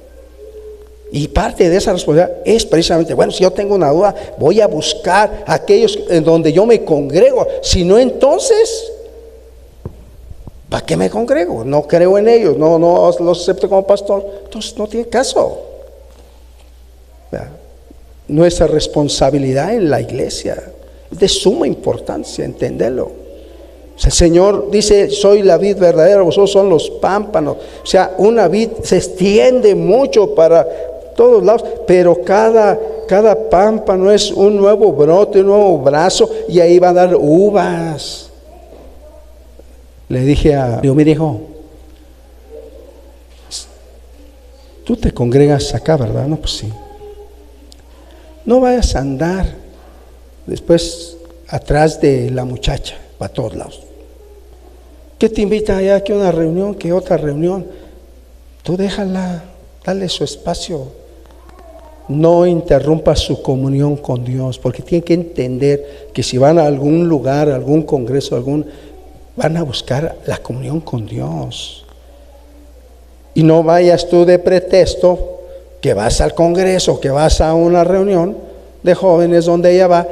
Y parte de esa responsabilidad es precisamente, bueno, si yo tengo una duda, voy a buscar a aquellos en donde yo me congrego. Si no, entonces, ¿para qué me congrego? No creo en ellos, no los acepto como pastor. Entonces no tiene caso. ¿Verdad? Nuestra responsabilidad en la iglesia es de suma importancia entenderlo. O sea, el Señor dice: soy la vid verdadera, vosotros son los pámpanos. O sea, una vid se extiende mucho para todos lados, pero cada pámpano es un nuevo brote, un nuevo brazo, y ahí va a dar uvas. Le dije digo, mire hijo, tú te congregas acá, ¿verdad? No, pues sí. No vayas a andar después atrás de la muchacha, para todos lados. ¿Qué te invita allá? Que una reunión, que otra reunión. Tú déjala, dale su espacio. No interrumpa su comunión con Dios, porque tienen que entender que si van a algún lugar, a algún congreso, van a buscar la comunión con Dios. Y no vayas tú de pretexto que vas al congreso, que vas a una reunión de jóvenes donde ella va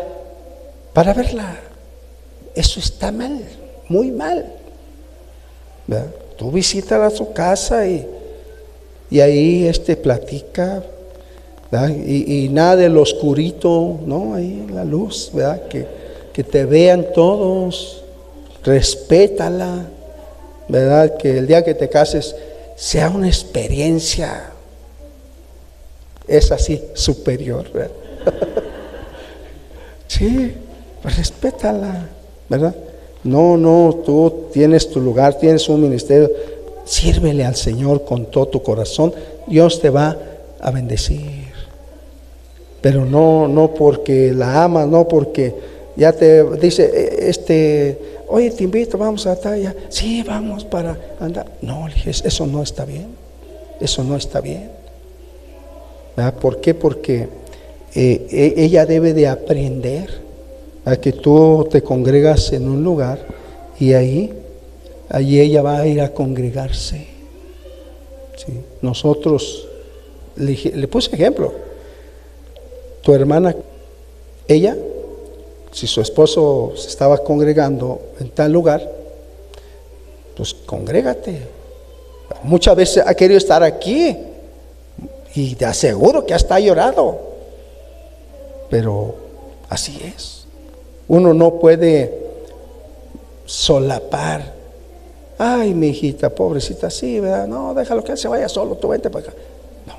para verla. Eso está mal, muy mal. ¿Verdad? Tú visítala a su casa y ahí platica, ¿verdad? Y nada del oscurito, ¿no? Ahí la luz, ¿verdad? Que te vean todos, respétala, ¿verdad? Que el día que te cases sea una experiencia, es así, superior, ¿verdad? Sí, pues respétala, ¿verdad? No, tú tienes tu lugar, tienes un ministerio, sírvele al Señor con todo tu corazón, Dios te va a bendecir. Pero no porque la amas, no porque ya te dice, oye, te invito, vamos a estar ya. Sí, vamos para andar. No, le dije, eso no está bien. Eso no está bien. ¿Verdad? ¿Por qué? Porque ella debe de aprender a que tú te congregas en un lugar y allí ella va a ir a congregarse. ¿Sí? Nosotros le puse ejemplo. Tu hermana, ella, si su esposo se estaba congregando en tal lugar, pues congrégate. Muchas veces ha querido estar aquí y te aseguro que hasta ha llorado, pero así es. Uno no puede solapar. Ay, mi hijita, pobrecita, sí, ¿verdad? No, déjalo que él se vaya solo, tú vente para acá. No,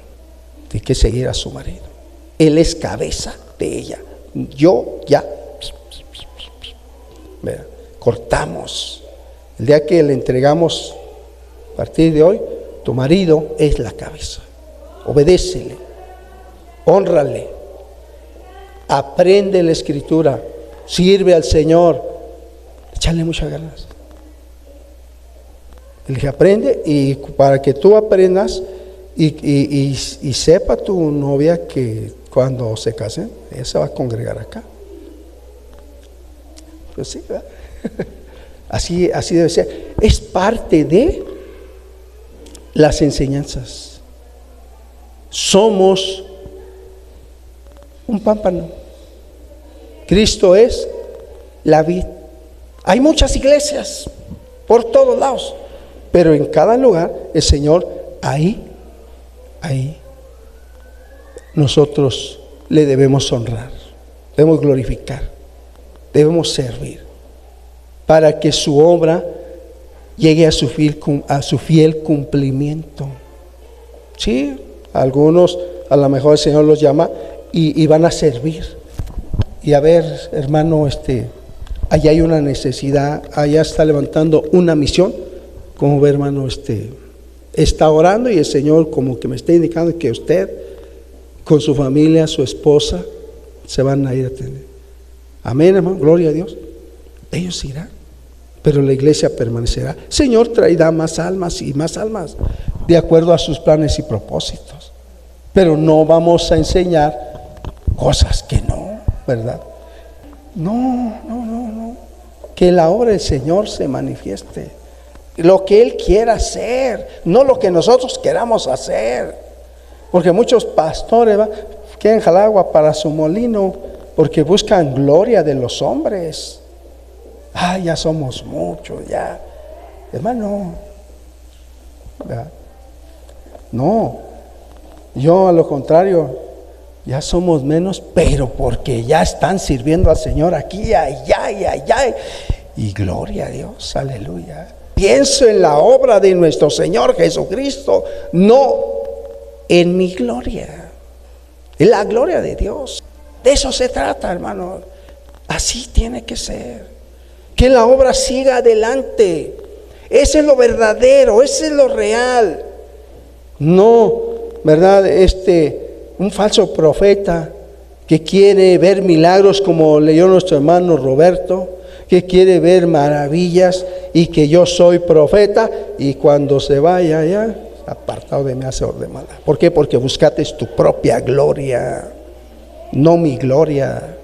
tiene que seguir a su marido. Él es cabeza de ella. Yo ya, ¿verdad? Cortamos. El día que le entregamos, a partir de hoy, tu marido es la cabeza. Obedécele, hónrale, aprende la escritura, sirve al Señor, échale muchas ganas. Le dije, aprende, y para que tú aprendas y sepa tu novia que cuando se casen, ella se va a congregar acá. Pues sí, ¿verdad? Así debe ser. Es parte de las enseñanzas. Somos un pámpano. Cristo es la vid. Hay muchas iglesias por todos lados, pero en cada lugar el Señor ahí nosotros le debemos honrar, debemos glorificar, debemos servir para que su obra llegue a su fiel cumplimiento. Sí, algunos a lo mejor el Señor los llama y van a servir. Y a ver, hermano, allá hay una necesidad, allá está levantando una misión. Como ve, hermano, está orando y el Señor como que me está indicando que usted con su familia, su esposa, se van a ir a atender. Amén, hermano, gloria a Dios. Ellos irán, pero la iglesia permanecerá. Señor traerá más almas y más almas de acuerdo a sus planes y propósitos. Pero no vamos a enseñar cosas que no, ¿verdad? No. Que la obra del Señor se manifieste. Lo que Él quiera hacer, no lo que nosotros queramos hacer. Porque muchos pastores quieren jalar agua para su molino porque buscan gloria de los hombres. Ya somos muchos, ya. Hermano, ¿verdad? No, yo a lo contrario, ya somos menos, pero porque ya están sirviendo al Señor aquí, allá, y gloria a Dios, aleluya. Pienso en la obra de nuestro Señor Jesucristo, no en mi gloria, en la gloria de Dios. De eso se trata, hermano. Así tiene que ser. Que la obra siga adelante. Ese es lo verdadero, ese es lo real. No, ¿verdad? Un falso profeta que quiere ver milagros como leyó nuestro hermano Roberto, que quiere ver maravillas y que yo soy profeta y cuando se vaya ya, apartado de mí, hacedor de maldad. ¿Por qué? Porque buscaste tu propia gloria, no mi gloria.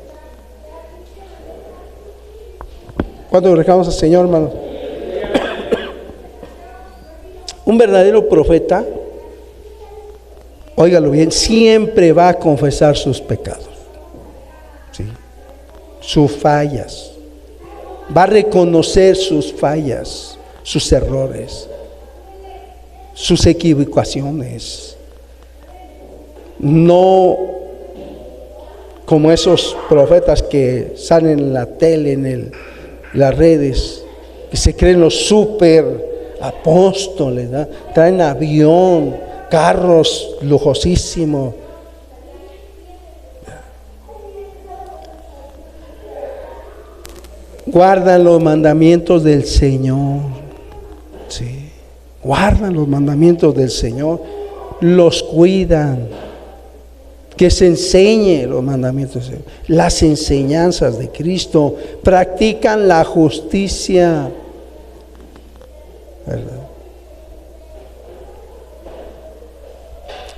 ¿Cuánto glorificamos al Señor, hermano? Un verdadero profeta, óigalo bien, siempre va a confesar sus pecados, ¿sí? Sus fallas, va a reconocer sus fallas, sus errores, sus equivocaciones. No como esos profetas que salen en la tele, en las redes, que se creen los súper apóstoles, ¿verdad? Traen avión, carros lujosísimos. Guardan los mandamientos del Señor. Sí. Guardan los mandamientos del Señor. Los cuidan. Que se enseñe los mandamientos del Señor. Las enseñanzas de Cristo. Practican la justicia. ¿Verdad?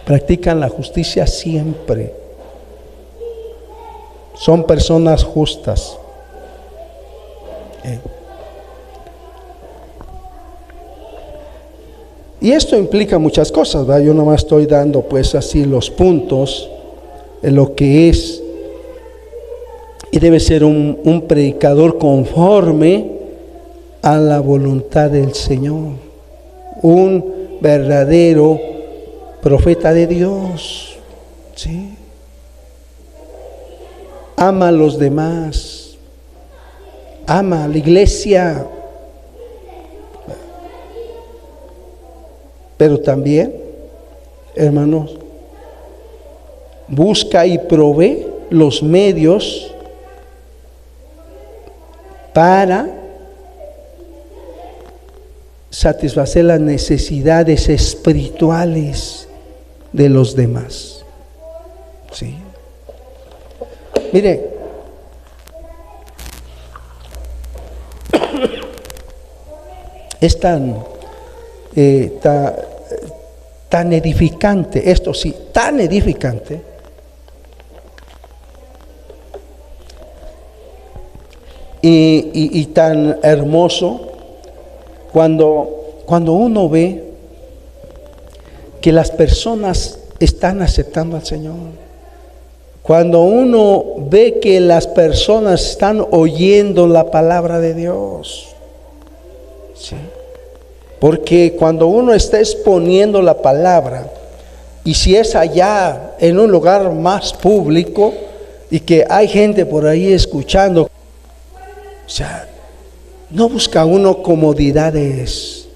Practican la justicia siempre. Son personas justas. Y esto implica muchas cosas, ¿verdad? Yo nomás estoy dando pues así los puntos de lo que es y debe ser un predicador conforme a la voluntad del Señor, un verdadero profeta de Dios, ¿sí? Ama a los demás. Ama a la iglesia, pero también, hermanos, busca y provee los medios para satisfacer las necesidades espirituales de los demás. ¿Sí? Mire, es tan edificante, esto sí, tan edificante, y tan hermoso cuando uno ve que las personas están aceptando al Señor, cuando uno ve que las personas están oyendo la palabra de Dios. Sí. Porque cuando uno está exponiendo la palabra, y si es allá en un lugar más público y que hay gente por ahí escuchando, o sea, no busca uno comodidades,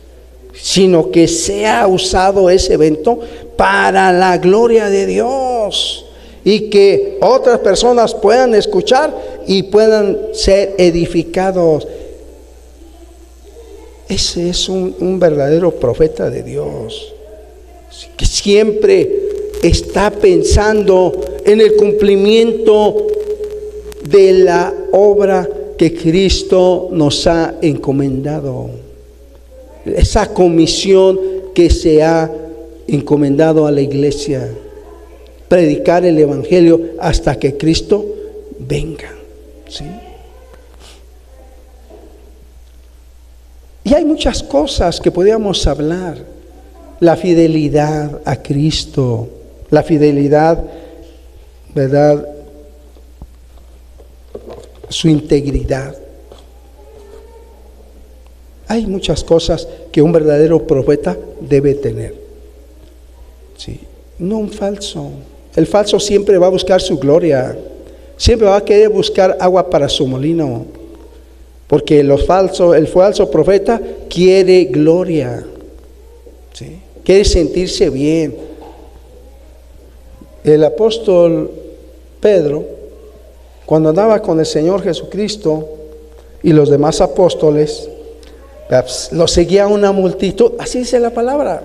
sino que sea usado ese evento para la gloria de Dios y que otras personas puedan escuchar y puedan ser edificados. Ese es un verdadero profeta de Dios, que siempre está pensando en el cumplimiento de la obra que Cristo nos ha encomendado, esa comisión que se ha encomendado a la iglesia, predicar el evangelio hasta que Cristo venga. ¿Sí? Y hay muchas cosas que podríamos hablar. La fidelidad a Cristo, la fidelidad, ¿verdad? Su integridad. Hay muchas cosas que un verdadero profeta debe tener. Sí, no un falso. El falso siempre va a buscar su gloria. Siempre va a querer buscar agua para su molino. Porque el falso profeta quiere gloria, ¿sí? Quiere sentirse bien. El apóstol Pedro, cuando andaba con el Señor Jesucristo y los demás apóstoles, lo seguía una multitud, así dice la palabra,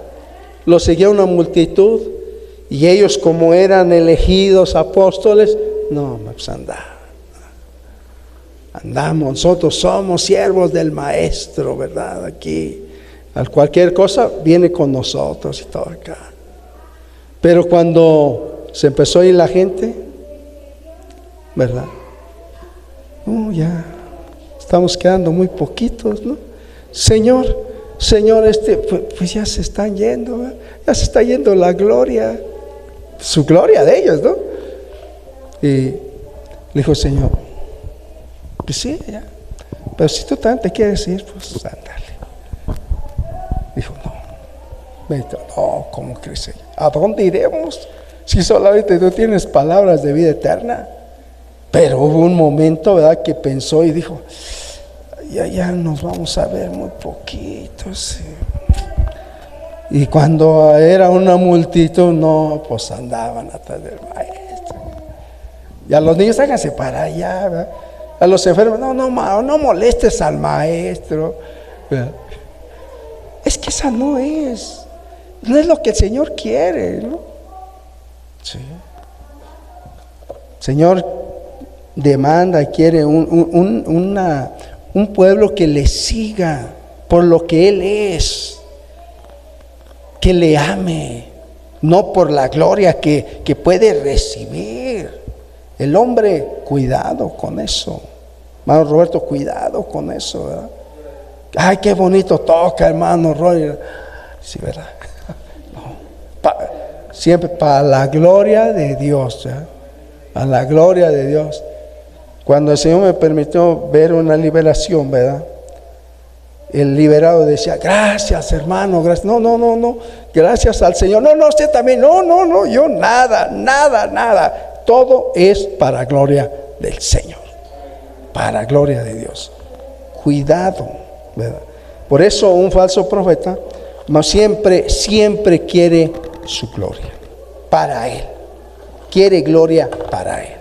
lo seguía una multitud, y ellos, como eran elegidos apóstoles, no, pues andamos, nosotros somos siervos del maestro, ¿verdad? Aquí, a cualquier cosa viene con nosotros y todo acá. Pero cuando se empezó a ir la gente, ¿verdad? Ya estamos quedando muy poquitos, ¿no? Señor, pues ya se están yendo, ¿verdad? Ya se está yendo la gloria, su gloria de ellos, ¿no? Y le dijo, Señor, pues sí, ya. Pero si tú también te quieres ir, pues ándale. Dijo, no, vete. No, ¿cómo crees? ¿A dónde iremos? Si solamente tú tienes palabras de vida eterna. Pero hubo un momento, ¿verdad?, que pensó y dijo, ya nos vamos a ver muy poquito, sí. Y cuando era una multitud, no, pues andaban atrás del maestro. Y a los niños, háganse para allá, ¿verdad? A los enfermos, no molestes al maestro, ¿verdad? Es que esa no es lo que el Señor quiere, ¿no? Sí. El Señor demanda, quiere un pueblo que le siga por lo que Él es, que le ame, no por la gloria que puede recibir. El hombre, cuidado con eso. Hermano Roberto, cuidado con eso, ¿verdad? Ay, qué bonito toca, hermano Roy. Sí, ¿verdad? No. Siempre para la gloria de Dios, ¿verdad? A la gloria de Dios. Cuando el Señor me permitió ver una liberación, ¿verdad? El liberado decía, gracias hermano, gracias. No, gracias al Señor. No, usted también, no, yo nada. Todo es para gloria del Señor, para gloria de Dios. Cuidado, ¿verdad? Por eso un falso profeta siempre quiere su gloria para él, quiere gloria para él.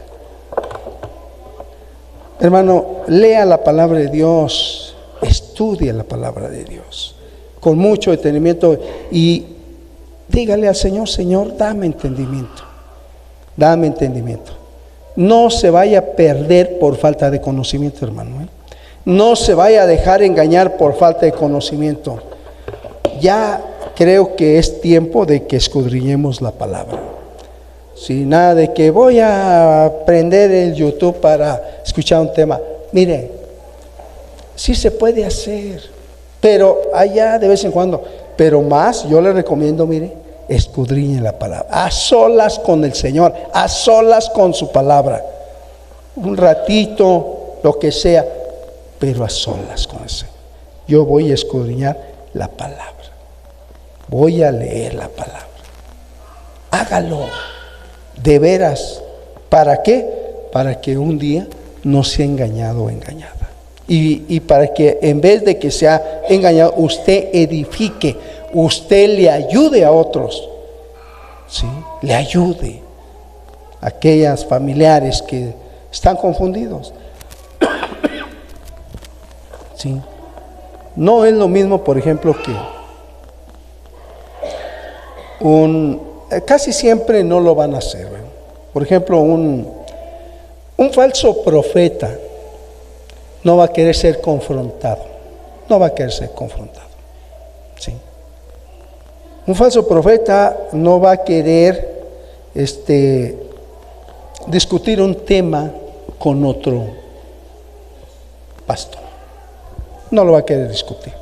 Hermano, lea la palabra de Dios, estudie la palabra de Dios con mucho detenimiento y dígale al Señor, Señor, dame entendimiento. Dame entendimiento. No se vaya a perder por falta de conocimiento, hermano. No se vaya a dejar engañar por falta de conocimiento. Ya creo que es tiempo de que escudriñemos la palabra. Sí, nada de que voy a prender el YouTube para escuchar un tema. Mire, sí se puede hacer, pero allá de vez en cuando. Pero más, yo le recomiendo, mire, escudriñe la palabra, a solas con el Señor, a solas con su palabra, un ratito, lo que sea, pero a solas con el Señor. Yo voy a escudriñar la palabra, voy a leer la palabra. Hágalo de veras. ¿Para qué? Para que un día no sea engañado o engañada, y para que en vez de que sea engañado, usted edifique, usted le ayude a otros, ¿sí? Le ayude a aquellas familiares que están confundidos. ¿Sí? No es lo mismo, por ejemplo, que casi siempre no lo van a hacer, ¿verdad? Por ejemplo, un falso profeta no va a querer ser confrontado, ¿sí? Un falso profeta no va a querer discutir un tema con otro pastor. No lo va a querer discutir.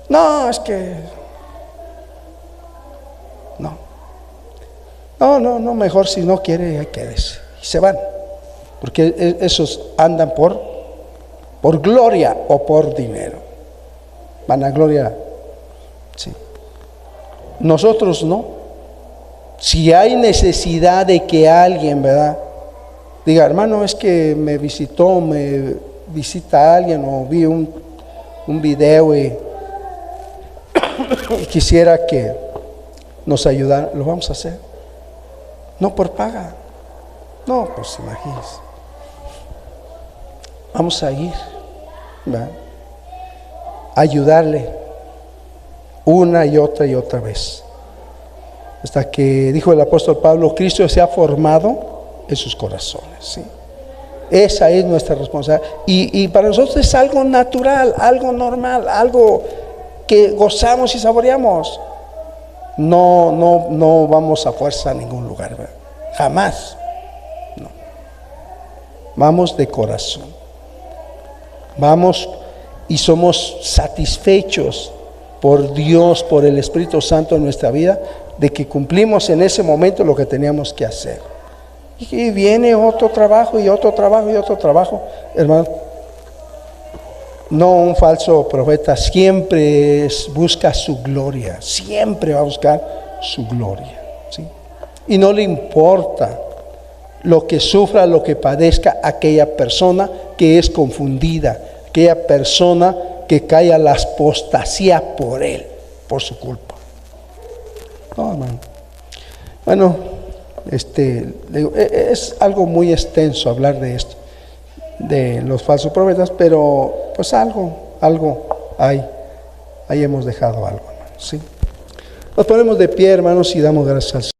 No, es que no, mejor si no quiere, ahí quédese. Y se van, porque esos andan por gloria o por dinero. Vanagloria, sí. Nosotros no. Si hay necesidad de que alguien, ¿verdad?, diga, hermano, es que me visita alguien, o vi un video y quisiera que nos ayudara, lo vamos a hacer. No por paga. No, pues imagínense. Vamos a ir, ¿verdad?, ayudarle una y otra vez, hasta que, dijo el apóstol Pablo, Cristo se ha formado en sus corazones, ¿sí? Esa es nuestra responsabilidad, y para nosotros es algo natural, algo normal, algo que gozamos y saboreamos. No vamos a fuerza a ningún lugar, ¿verdad? Jamás. No. Vamos de corazón. Vamos y somos satisfechos por Dios, por el Espíritu Santo en nuestra vida, de que cumplimos en ese momento lo que teníamos que hacer. Y viene otro trabajo y otro trabajo y otro trabajo, hermano. No, un falso profeta siempre busca su gloria, siempre va a buscar su gloria, ¿sí? Y no le importa lo que sufra, lo que padezca aquella persona que es confundida, aquella persona que cae a la apostasía por él, por su culpa. No, hermano. Bueno, digo, es algo muy extenso hablar de esto, de los falsos profetas, pero pues algo hay, ahí hemos dejado algo, hermano, ¿sí? Nos ponemos de pie, hermanos, y damos gracias al Señor.